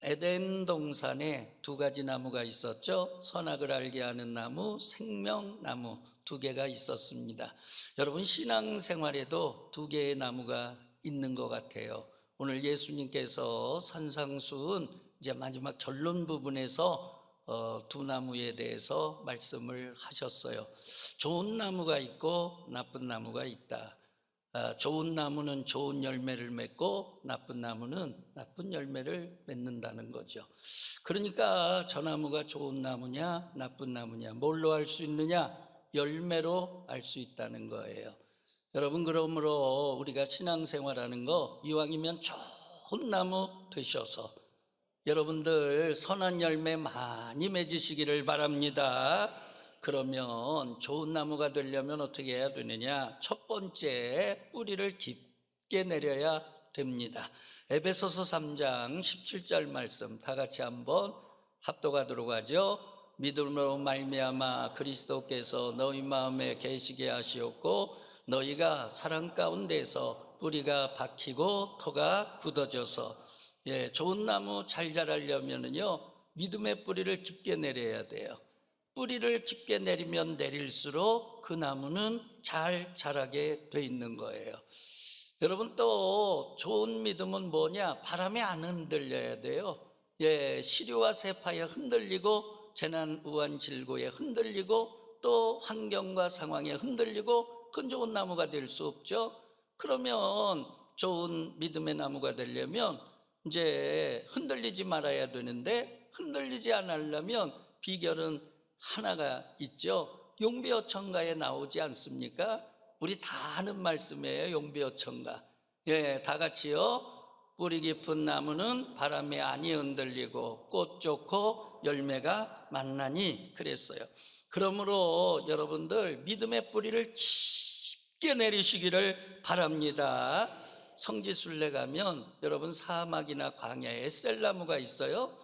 에덴 동산에 두 가지 나무가 있었죠. 선악을 알게 하는 나무, 생명나무 두 개가 있었습니다. 여러분 신앙생활에도 두 개의 나무가 있는 것 같아요. 오늘 예수님께서 산상수훈 이제 마지막 결론 부분에서 두 나무에 대해서 말씀을 하셨어요. 좋은 나무가 있고 나쁜 나무가 있다. 좋은 나무는 좋은 열매를 맺고 나쁜 나무는 나쁜 열매를 맺는다는 거죠. 그러니까 저 나무가 좋은 나무냐 나쁜 나무냐 뭘로 알 수 있느냐? 열매로 알 수 있다는 거예요. 여러분, 그러므로 우리가 신앙생활하는 거 이왕이면 좋은 나무 되셔서 여러분들 선한 열매 많이 맺으시기를 바랍니다. 그러면 좋은 나무가 되려면 어떻게 해야 되느냐? 첫 번째, 뿌리를 깊게 내려야 됩니다. 에베소서 3장 17절 말씀 다 같이 한번 합독하도록 하죠. 믿음으로 말미암아 그리스도께서 너희 마음에 계시게 하시었고 너희가 사랑 가운데서 뿌리가 박히고 토가 굳어져서 좋은 나무 잘 자라려면요 믿음의 뿌리를 깊게 내려야 돼요. 뿌리를 깊게 내리면 내릴수록 그 나무는 잘 자라게 돼 있는 거예요. 여러분, 또 좋은 믿음은 뭐냐? 바람에 안 흔들려야 돼요. 시류와 세파에 흔들리고 재난 우한 질고에 흔들리고 또 환경과 상황에 흔들리고 그건 좋은 나무가 될 수 없죠. 그러면 좋은 믿음의 나무가 되려면 이제 흔들리지 말아야 되는데, 흔들리지 않으려면 비결은 하나가 있죠. 용비어천가에 나오지 않습니까? 우리 다 아는 말씀이에요. 용비어천가. 다 같이요. 뿌리 깊은 나무는 바람에 아니 흔들리고 꽃 좋고 열매가 많나니 그랬어요. 그러므로 여러분들 믿음의 뿌리를 깊게 내리시기를 바랍니다. 성지순례 가면 여러분 사막이나 광야에 에셀나무가 있어요.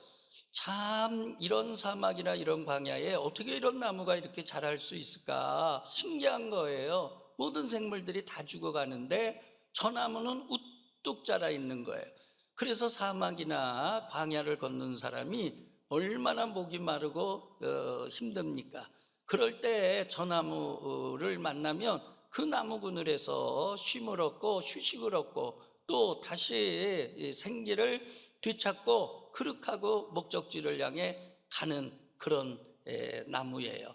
참 이런 사막이나 이런 광야에 어떻게 이런 나무가 이렇게 자랄 수 있을까 신기한 거예요. 모든 생물들이 다 죽어가는데 저 나무는 우뚝 자라 있는 거예요. 그래서 사막이나 광야를 걷는 사람이 얼마나 목이 마르고 힘듭니까? 그럴 때 저 나무를 만나면 그 나무 그늘에서 쉼을 얻고 휴식을 얻고 또 다시 생기를 되찾고 그릇하고 목적지를 향해 가는 그런 나무예요.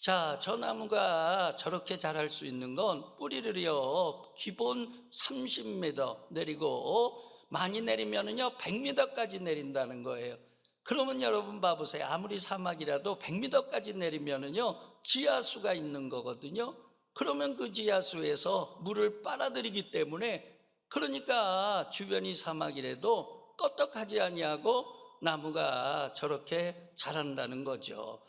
자, 저 나무가 저렇게 자랄 수 있는 건 뿌리를요 기본 30m 내리고 많이 내리면은요 100m까지 내린다는 거예요. 그러면 여러분 봐보세요. 아무리 사막이라도 100m까지 내리면은요 지하수가 있는 거거든요. 그러면 그 지하수에서 물을 빨아들이기 때문에, 그러니까 주변이 사막이라도 껐떡하지 아니하고 나무가 저렇게 자란다는 거죠.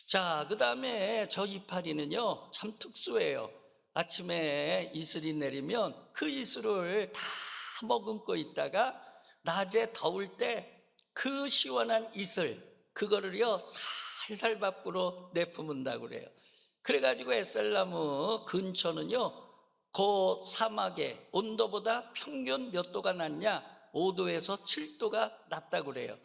자, 그 다음에 저 이파리는요 참 특수해요. 아침에 이슬이 내리면 그 이슬을 다 머금고 있다가 낮에 더울 때 그 시원한 이슬 그거를요 살살 밖으로 내뿜는다고 그래요. 그래가지고 에셀나무 근처는요 그 사막의 온도보다 평균 몇 도가 낮냐? 5도에서 7도가 낮다고 그래요.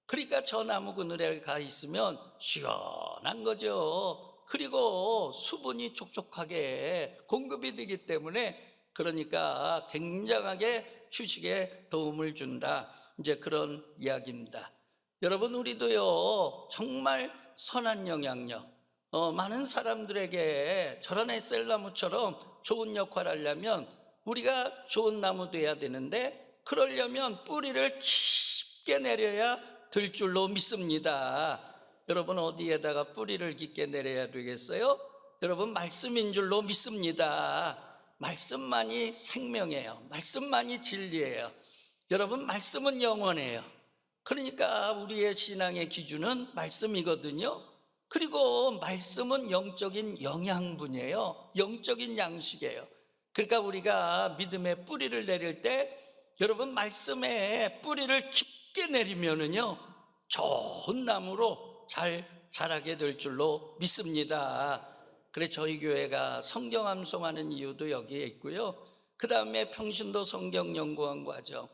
그러니까 저 나무 그늘에 가 있으면 시원한 거죠. 그리고 수분이 촉촉하게 공급이 되기 때문에, 그러니까 굉장하게 휴식에 도움을 준다, 이제 그런 이야기입니다. 여러분, 우리도요 정말 선한 영향력, 많은 사람들에게 저런 에셀나무처럼 좋은 역할을 하려면 우리가 좋은 나무 돼야 되는데, 그러려면 뿌리를 깊게 내려야 될 줄로 믿습니다. 여러분, 어디에다가 뿌리를 깊게 내려야 되겠어요? 여러분, 말씀인 줄로 믿습니다. 말씀만이 생명이에요. 말씀만이 진리예요. 여러분, 말씀은 영원해요. 그러니까 우리의 신앙의 기준은 말씀이거든요. 그리고 말씀은 영적인 영양분이에요. 영적인 양식이에요. 그러니까 우리가 믿음의 뿌리를 내릴 때 여러분 말씀에 뿌리를 깊게 내리면은요 좋은 나무로 잘 자라게 될 줄로 믿습니다. 그래 저희 교회가 성경 암송하는 이유도 여기에 있고요. 그 다음에 평신도 성경 연구원 과정,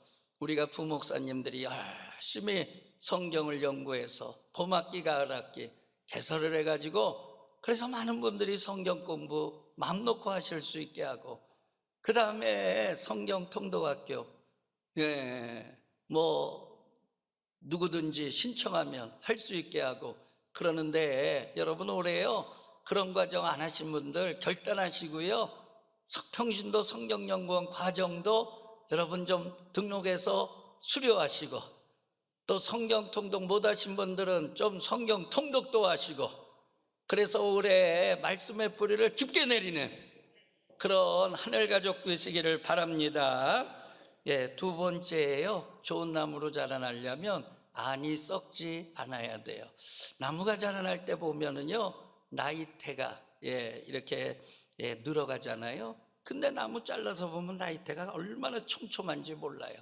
우리가 부목사님들이 열심히 성경을 연구해서 봄학기, 가을학기 개설을 해가지고 그래서 많은 분들이 성경 공부 마음 놓고 하실 수 있게 하고, 그 다음에 성경 통독학교, 뭐 누구든지 신청하면 할 수 있게 하고 그러는데, 여러분 올해요 그런 과정 안 하신 분들 결단하시고요, 평신도 성경연구원 과정도 여러분 좀 등록해서 수료하시고, 또 성경 통독 못 하신 분들은 좀 성경 통독도 하시고, 그래서 올해 말씀의 뿌리를 깊게 내리는 그런 하늘 가족 되시기를 바랍니다. 두 번째예요. 좋은 나무로 자라나려면 안이 썩지 않아야 돼요. 나무가 자라날 때 보면은요, 나이테가 이렇게 늘어가잖아요. 근데 나무 잘라서 보면 나이테가 얼마나 촘촘한지 몰라요.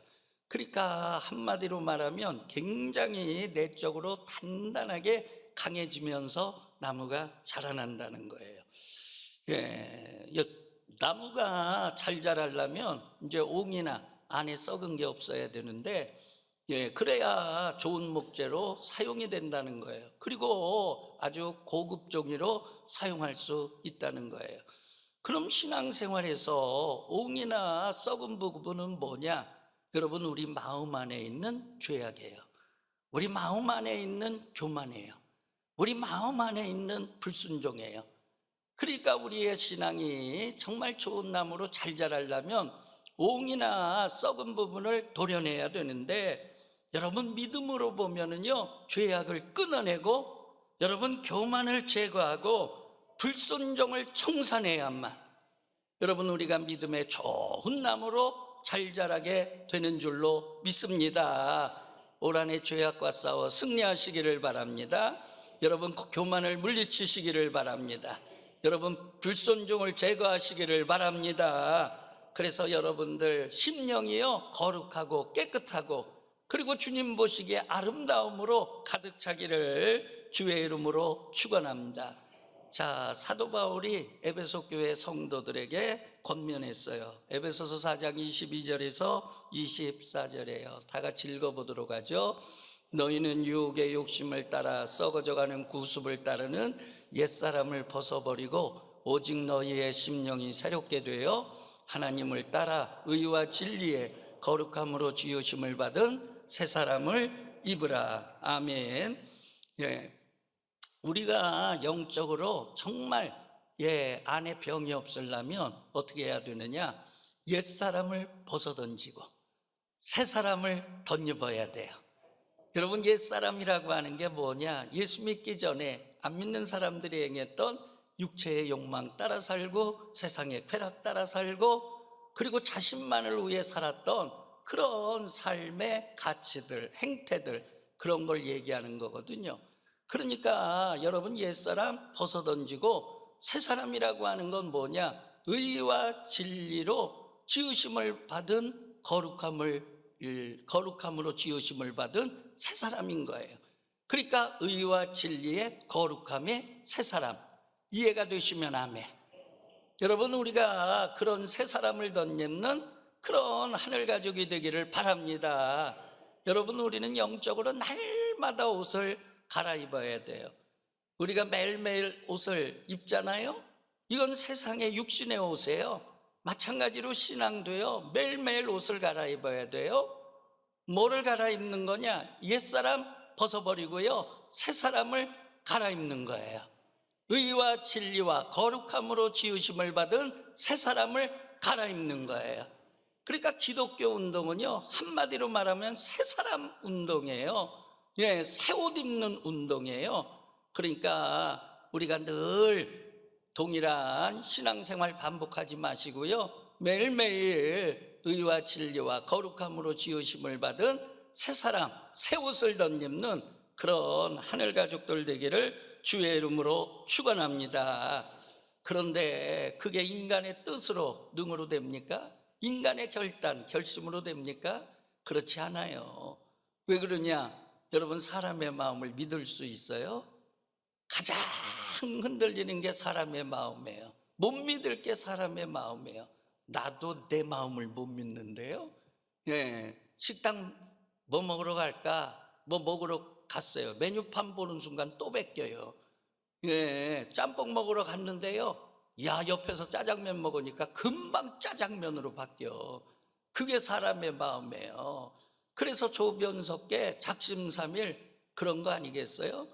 그러니까 한마디로 말하면 굉장히 내적으로 단단하게 강해지면서 나무가 자라난다는 거예요. 나무가 잘 자라려면 이제 옹이나 안에 썩은 게 없어야 되는데, 그래야 좋은 목재로 사용이 된다는 거예요. 그리고 아주 고급 종이로 사용할 수 있다는 거예요. 그럼 신앙생활에서 옹이나 썩은 부분은 뭐냐? 여러분, 우리 마음 안에 있는 죄악이에요. 우리 마음 안에 있는 교만이에요. 우리 마음 안에 있는 불순종이에요. 그러니까 우리의 신앙이 정말 좋은 나무로 잘 자라려면 옹이나 썩은 부분을 도려내야 되는데, 여러분 믿음으로 보면은요, 죄악을 끊어내고 여러분 교만을 제거하고 불순종을 청산해야만 여러분 우리가 믿음의 좋은 나무로 잘 자라게 되는 줄로 믿습니다. 올 한 해 죄악과 싸워 승리하시기를 바랍니다. 여러분 교만을 물리치시기를 바랍니다. 여러분 불순종을 제거하시기를 바랍니다. 그래서 여러분들 심령이요 거룩하고 깨끗하고, 그리고 주님 보시기에 아름다움으로 가득 차기를 주의 이름으로 축원합니다. 자, 사도 바울이 에베소 교회 성도들에게 권면했어요. 에베소서 4장 22절에서 24절이에요. 다 같이 읽어보도록 하죠. 너희는 유혹의 욕심을 따라 썩어져가는 구습을 따르는 옛사람을 벗어버리고 오직 너희의 심령이 새롭게 되어 하나님을 따라 의와 진리의 거룩함으로 지으심을 받은 새 사람을 입으라. 아멘. 우리가 영적으로 정말 안에 병이 없으려면 어떻게 해야 되느냐? 옛사람을 벗어던지고 새 사람을 덧입어야 돼요. 여러분, 옛사람이라고 하는 게 뭐냐? 예수 믿기 전에 안 믿는 사람들이 행했던 육체의 욕망 따라 살고 세상의 쾌락 따라 살고, 그리고 자신만을 위해 살았던 그런 삶의 가치들, 행태들, 그런 걸 얘기하는 거거든요. 그러니까 여러분 옛사람 벗어던지고 새 사람이라고 하는 건 뭐냐? 의와 진리로 지으심을 받은 거룩함으로 지으심을 받은 새 사람인 거예요. 그러니까 의와 진리의 거룩함의 새 사람, 이해가 되시면 아멘. 여러분, 우리가 그런 새 사람을 덧입는 그런 하늘 가족이 되기를 바랍니다. 여러분, 우리는 영적으로 날마다 옷을 갈아입어야 돼요. 우리가 매일매일 옷을 입잖아요. 이건 세상의 육신의 옷이에요. 마찬가지로 신앙도요, 매일매일 옷을 갈아입어야 돼요. 뭐를 갈아입는 거냐? 옛사람 벗어버리고요, 새 사람을 갈아입는 거예요. 의와 진리와 거룩함으로 지으심을 받은 새 사람을 갈아입는 거예요. 그러니까 기독교 운동은요, 한마디로 말하면 새 사람 운동이에요. 새 옷 입는 운동이에요. 그러니까 우리가 늘 동일한 신앙생활 반복하지 마시고요, 매일매일 의와 진리와 거룩함으로 지으심을 받은 새 사람, 새 옷을 덧입는 그런 하늘 가족들 되기를 주의 이름으로 축원합니다. 그런데 그게 인간의 뜻으로 능으로 됩니까? 인간의 결심으로 됩니까? 그렇지 않아요. 왜 그러냐? 여러분, 사람의 마음을 믿을 수 있어요? 가장 흔들리는 게 사람의 마음이에요. 못 믿을 게 사람의 마음이에요. 나도 내 마음을 못 믿는데요. 식당 뭐 먹으러 갈까? 뭐 먹으러 갔어요. 메뉴판 보는 순간 또 뺏겨요. 예, 짬뽕 먹으러 갔는데요. 야, 옆에서 짜장면 먹으니까 금방 짜장면으로 바뀌어. 그게 사람의 마음이에요. 그래서 조변석계 작심삼일 그런 거 아니겠어요?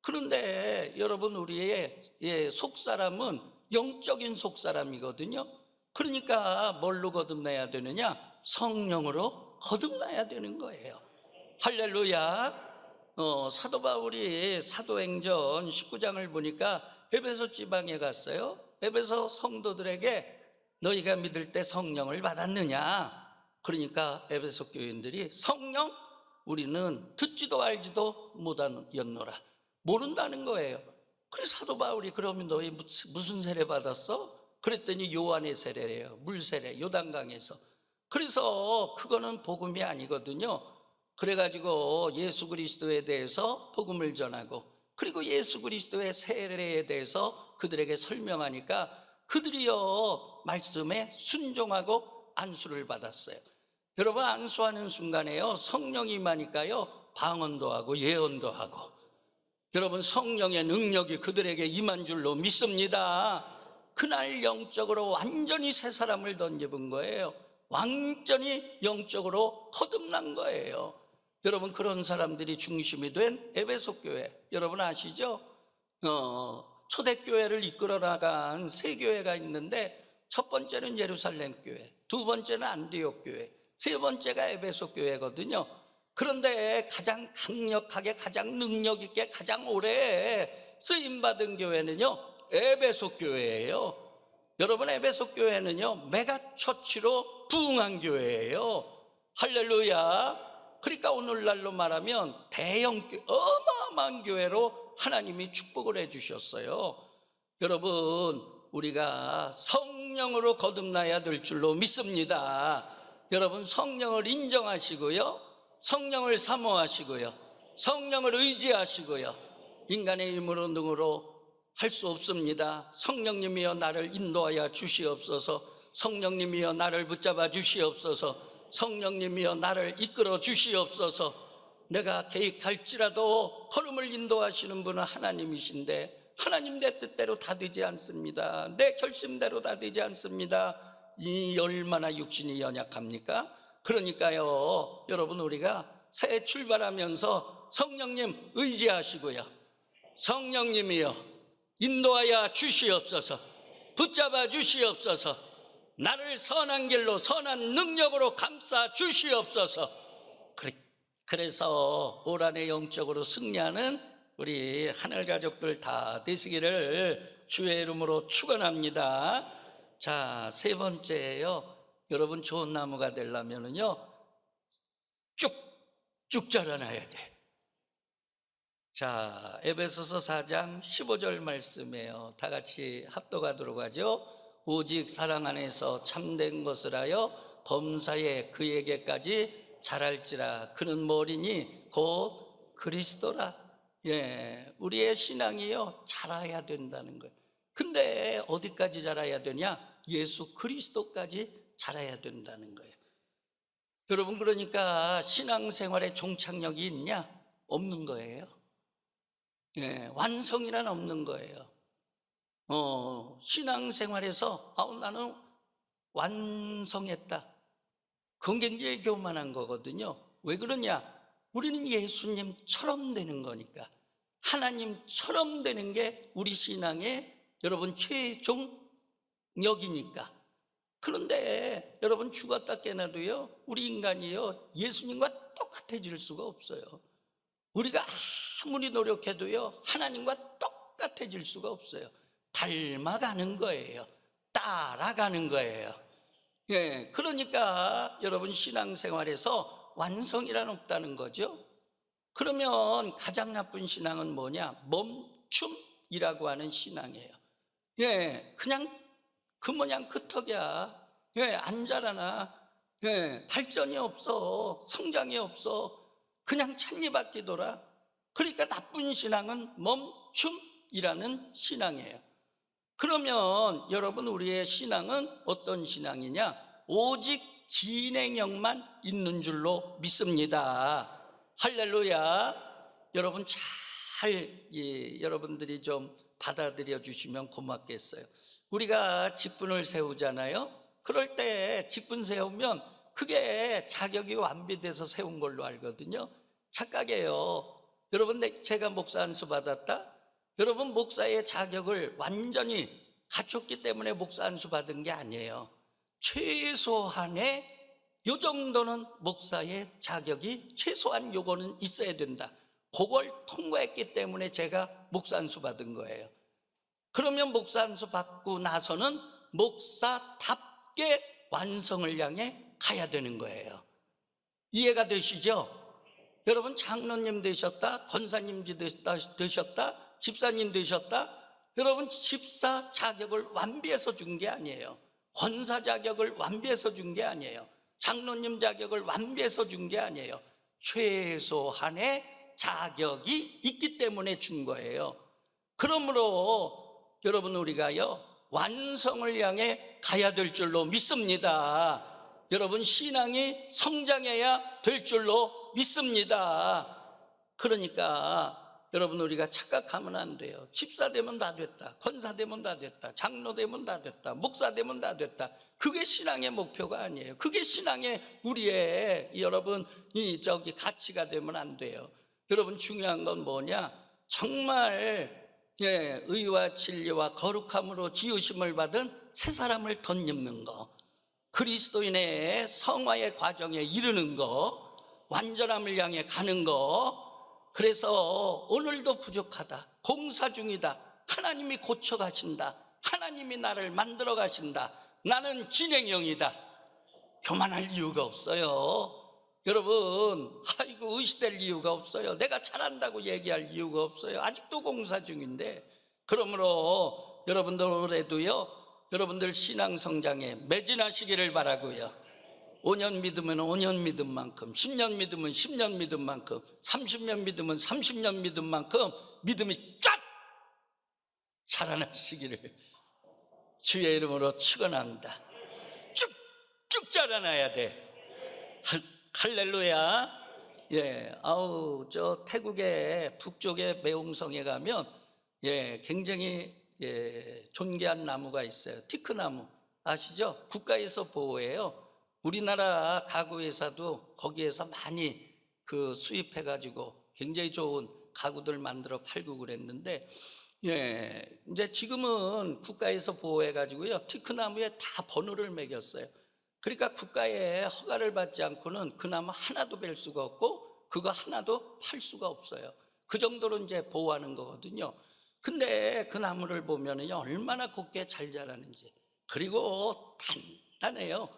그런데 여러분, 우리의 속사람은 영적인 속사람이거든요. 그러니까 뭘로 거듭나야 되느냐? 성령으로 거듭나야 되는 거예요. 할렐루야. 사도 바울이 사도행전 19장을 보니까 에베소 지방에 갔어요. 에베소 성도들에게 너희가 믿을 때 성령을 받았느냐? 그러니까 에베소 교인들이 성령? 우리는 듣지도 알지도 못하였노라. 모른다는 거예요. 그래서 사도 바울이 그러면 너희 무슨 세례 받았어? 그랬더니 요한의 세례래요. 물세례, 요단강에서. 그래서 그거는 복음이 아니거든요. 그래가지고 예수 그리스도에 대해서 복음을 전하고, 그리고 예수 그리스도의 세례에 대해서 그들에게 설명하니까 그들이요 말씀에 순종하고 안수를 받았어요. 여러분, 안수하는 순간에요 성령이 임하니까요 방언도 하고 예언도 하고, 여러분 성령의 능력이 그들에게 임한 줄로 믿습니다. 그날 영적으로 완전히 새 사람을 던져본 거예요. 완전히 영적으로 거듭난 거예요. 여러분, 그런 사람들이 중심이 된 에베소 교회, 여러분 아시죠? 초대교회를 이끌어 나간 세 교회가 있는데, 첫 번째는 예루살렘 교회, 두 번째는 안디옥 교회, 세 번째가 에베소 교회거든요. 그런데 가장 강력하게, 가장 능력 있게, 가장 오래 쓰임받은 교회는요 에베소 교회예요. 여러분, 에베소 교회는요 메가처치로 부흥한 교회예요. 할렐루야. 그러니까 오늘날로 말하면 대형 어마어마한 교회로 하나님이 축복을 해주셨어요. 여러분, 우리가 성령으로 거듭나야 될 줄로 믿습니다. 여러분, 성령을 인정하시고요, 성령을 사모하시고요, 성령을 의지하시고요. 인간의 힘으로 능으로 할 수 없습니다. 성령님이여 나를 인도하여 주시옵소서. 성령님이여 나를 붙잡아 주시옵소서. 성령님이여 나를 이끌어 주시옵소서. 내가 계획할지라도 걸음을 인도하시는 분은 하나님이신데, 하나님 내 뜻대로 다 되지 않습니다. 내 결심대로 다 되지 않습니다. 이 얼마나 육신이 연약합니까? 그러니까요 여러분, 우리가 새해 출발하면서 성령님 의지하시고요, 성령님이여 인도하여 주시옵소서, 붙잡아 주시옵소서, 나를 선한 길로 선한 능력으로 감싸 주시옵소서. 그래서 올 한해 영적으로 승리하는 우리 하늘 가족들 다 되시기를 주의 이름으로 축원합니다. 자, 세 번째예요. 여러분, 좋은 나무가 되려면은요 쭉쭉 자라나야 돼. 자, 에베소서 4장 15절 말씀이에요. 다 같이 합독하도록 하죠. 오직 사랑 안에서 참된 것을 하여 범사에 그에게까지 자랄지라. 그는 뭐리니 곧 그리스도라. 예, 우리의 신앙이요 자라야 된다는 거예요. 근데 어디까지 자라야 되냐? 예수 그리스도까지 자라야 된다는 거예요. 여러분, 그러니까 신앙생활에 종착역이 있냐? 없는 거예요. 예, 완성이란 없는 거예요. 신앙생활에서 나는 완성했다, 그건 굉장히 교만한 거거든요. 왜 그러냐? 우리는 예수님처럼 되는 거니까, 하나님처럼 되는 게 우리 신앙의 여러분 최종역이니까. 그런데 여러분, 죽었다 깨나도요 우리 인간이요 예수님과 똑같아질 수가 없어요. 우리가 아무리 노력해도요 하나님과 똑같아질 수가 없어요. 닮아가는 거예요. 따라가는 거예요. 예, 그러니까 여러분, 신앙생활에서 완성이란 없다는 거죠. 그러면 가장 나쁜 신앙은 뭐냐? 멈춤이라고 하는 신앙이에요. 예, 그냥 그 모양 그 턱이야. 예, 안 자라나. 예, 발전이 없어. 성장이 없어. 그냥 찻잎바퀴 돌아. 그러니까 나쁜 신앙은 멈춤이라는 신앙이에요. 그러면 여러분, 우리의 신앙은 어떤 신앙이냐? 오직 진행형만 있는 줄로 믿습니다. 할렐루야. 여러분 여러분들이 좀 받아들여 주시면 고맙겠어요. 우리가 직분을 세우잖아요. 그럴 때 직분 세우면 그게 자격이 완비돼서 세운 걸로 알거든요. 착각이에요. 여러분, 제가 목사 안수 받았다? 여러분, 목사의 자격을 완전히 갖췄기 때문에 목사 안수 받은 게 아니에요. 최소한의 요 정도는 목사의 자격이 최소한 요거는 있어야 된다. 그걸 통과했기 때문에 제가 목사 안수 받은 거예요. 그러면 목사 안수 받고 나서는 목사답게 완성을 향해 가야 되는 거예요. 이해가 되시죠? 여러분, 장로님 되셨다, 권사님 되셨다, 집사님 되셨다. 여러분, 집사 자격을 완비해서 준 게 아니에요. 권사 자격을 완비해서 준 게 아니에요. 장로님 자격을 완비해서 준 게 아니에요. 최소한의 자격이 있기 때문에 준 거예요. 그러므로 여러분, 우리가요 완성을 향해 가야 될 줄로 믿습니다. 여러분, 신앙이 성장해야 될 줄로 믿습니다. 그러니까 여러분, 우리가 착각하면 안 돼요. 집사 되면 다 됐다, 권사 되면 다 됐다, 장로 되면 다 됐다, 목사 되면 다 됐다. 그게 신앙의 목표가 아니에요. 그게 신앙의 우리의 여러분 가치가 되면 안 돼요. 여러분, 중요한 건 뭐냐? 정말 의와 진리와 거룩함으로 지으심을 받은 새 사람을 덧입는 거, 그리스도인의 성화의 과정에 이르는 거, 완전함을 향해 가는 거. 그래서 오늘도 부족하다, 공사 중이다, 하나님이 고쳐가신다, 하나님이 나를 만들어 가신다, 나는 진행형이다, 교만할 이유가 없어요. 여러분, 아이고 의시될 이유가 없어요. 내가 잘한다고 얘기할 이유가 없어요. 아직도 공사 중인데. 그러므로 여러분들 올해도요 여러분들 신앙 성장에 매진하시기를 바라고요. 5년 믿으면 5년 믿은 만큼, 10년 믿으면 10년 믿은 만큼, 30년 믿으면 30년 믿은 만큼 믿음이 쫙 자라나시기를 주의 이름으로 축원합니다. 쭉쭉 자라나야 돼. 할렐루야. 저 태국의 북쪽의 매홍성에 가면 굉장히 존귀한 나무가 있어요. 티크나무 아시죠? 국가에서 보호해요. 우리나라 가구 회사도 거기에서 많이 수입해 가지고 굉장히 좋은 가구들 만들어 팔고 그랬는데, 이제 지금은 국가에서 보호해 가지고요 티크나무에 다 번호를 매겼어요. 그러니까 국가의 허가를 받지 않고는 그 나무 하나도 벨 수가 없고 그거 하나도 팔 수가 없어요. 그 정도로 이제 보호하는 거거든요. 근데 그 나무를 보면은요 얼마나 곱게 잘 자라는지, 그리고 단단해요.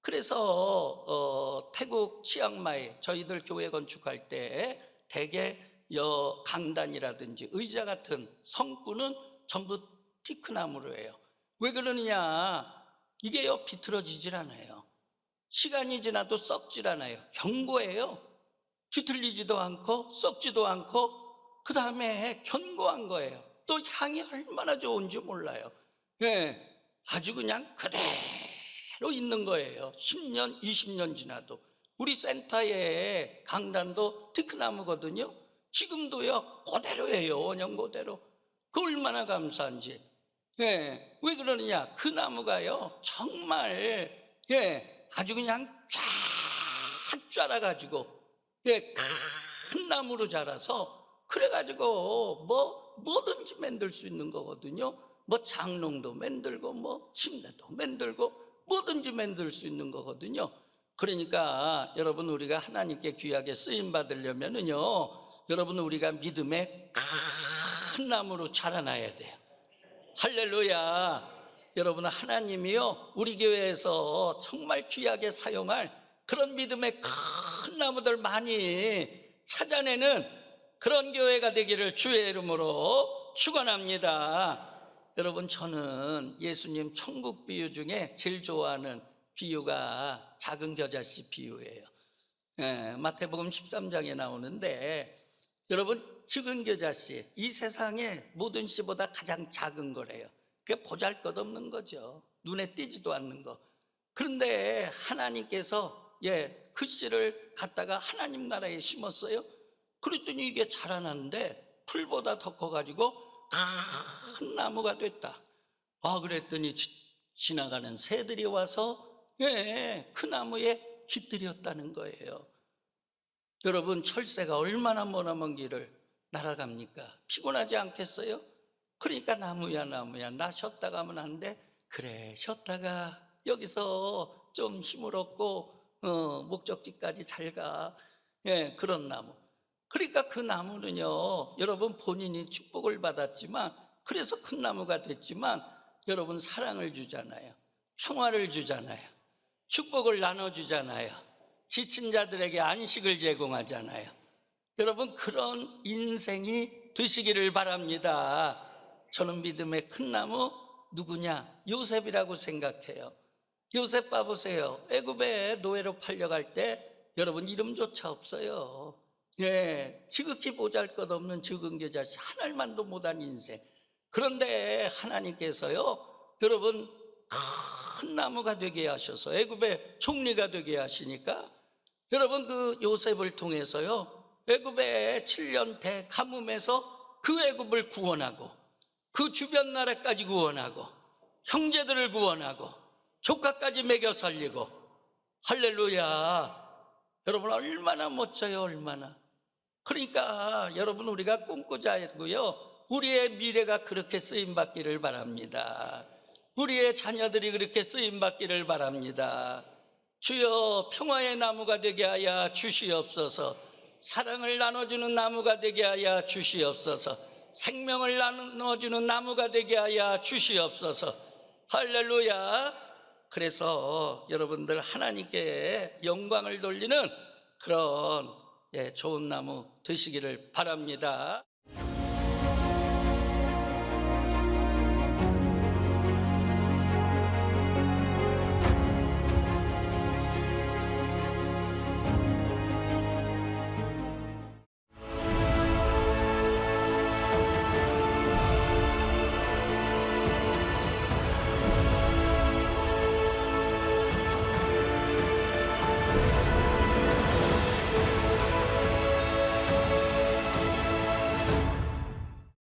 그래서 태국 치앙마이 저희들 교회 건축할 때 대개 강단이라든지 의자 같은 성구는 전부 티크나무로 해요. 왜 그러느냐? 이게요 비틀어지질 않아요. 시간이 지나도 썩질 않아요. 견고해요. 비틀리지도 않고 썩지도 않고, 그 다음에 견고한 거예요. 또 향이 얼마나 좋은지 몰라요. 아주 그냥 그대로 있는 거예요. 10년 20년 지나도. 우리 센터의 강단도 티크나무거든요. 지금도요 그대로예요. 원형 그대로. 그 얼마나 감사한지. 왜 그러느냐? 그 나무가요 정말 아주 그냥 쫙 자라가지고 큰 나무로 자라서, 그래가지고 뭐든지 만들 수 있는 거거든요. 장롱도 만들고 침대도 만들고 뭐든지 만들 수 있는 거거든요. 그러니까 여러분, 우리가 하나님께 귀하게 쓰임 받으려면은요 여러분, 우리가 믿음의 큰 나무로 자라나야 돼요. 할렐루야. 여러분, 하나님이요 우리 교회에서 정말 귀하게 사용할 그런 믿음의 큰 나무들 많이 찾아내는 그런 교회가 되기를 주의 이름으로 축원합니다. 여러분, 저는 예수님 천국 비유 중에 제일 좋아하는 비유가 작은 겨자씨 비유예요. 마태복음 13장에 나오는데, 여러분, 작은 겨자씨, 이 세상의 모든 씨보다 가장 작은 거래요. 그게 보잘것없는 거죠. 눈에 띄지도 않는 거. 그런데 하나님께서 그 씨를 갖다가 하나님 나라에 심었어요. 그랬더니 이게 자라났는데 풀보다 더 커가지고 큰 나무가 됐다. 그랬더니 지나가는 새들이 와서 그 나무에 깃들였다는 거예요. 여러분, 철새가 얼마나 머나먼 길을 날아갑니까? 피곤하지 않겠어요? 그러니까 나무야 나 쉬었다 가면 안 돼? 그래, 쉬었다가 여기서 좀 힘을 얻고 목적지까지 잘 가. 그런 나무. 그러니까 그 나무는요, 여러분, 본인이 축복을 받았지만, 그래서 큰 나무가 됐지만, 여러분, 사랑을 주잖아요. 평화를 주잖아요. 축복을 나눠주잖아요. 지친 자들에게 안식을 제공하잖아요. 여러분, 그런 인생이 되시기를 바랍니다. 저는 믿음의 큰 나무 누구냐? 요셉이라고 생각해요. 요셉 봐보세요. 애굽에 노예로 팔려갈 때 여러분, 이름조차 없어요. 지극히 보잘것없는 적은계자, 하늘만도 못한 인생. 그런데 하나님께서요, 여러분, 큰 나무가 되게 하셔서 애굽의 총리가 되게 하시니까, 여러분, 그 요셉을 통해서요, 애굽의 7년 대가뭄에서 그 애굽을 구원하고, 그 주변 나라까지 구원하고, 형제들을 구원하고, 조카까지 먹여 살리고, 할렐루야. 여러분, 얼마나 멋져요, 얼마나. 그러니까 여러분, 우리가 꿈꾸자고요, 우리의 미래가 그렇게 쓰임받기를 바랍니다. 우리의 자녀들이 그렇게 쓰임받기를 바랍니다. 주여, 평화의 나무가 되게 하여 주시옵소서. 사랑을 나눠주는 나무가 되게 하여 주시옵소서. 생명을 나눠주는 나무가 되게 하여 주시옵소서. 할렐루야. 그래서 여러분들, 하나님께 영광을 돌리는 그런 좋은 나무 되시기를 바랍니다.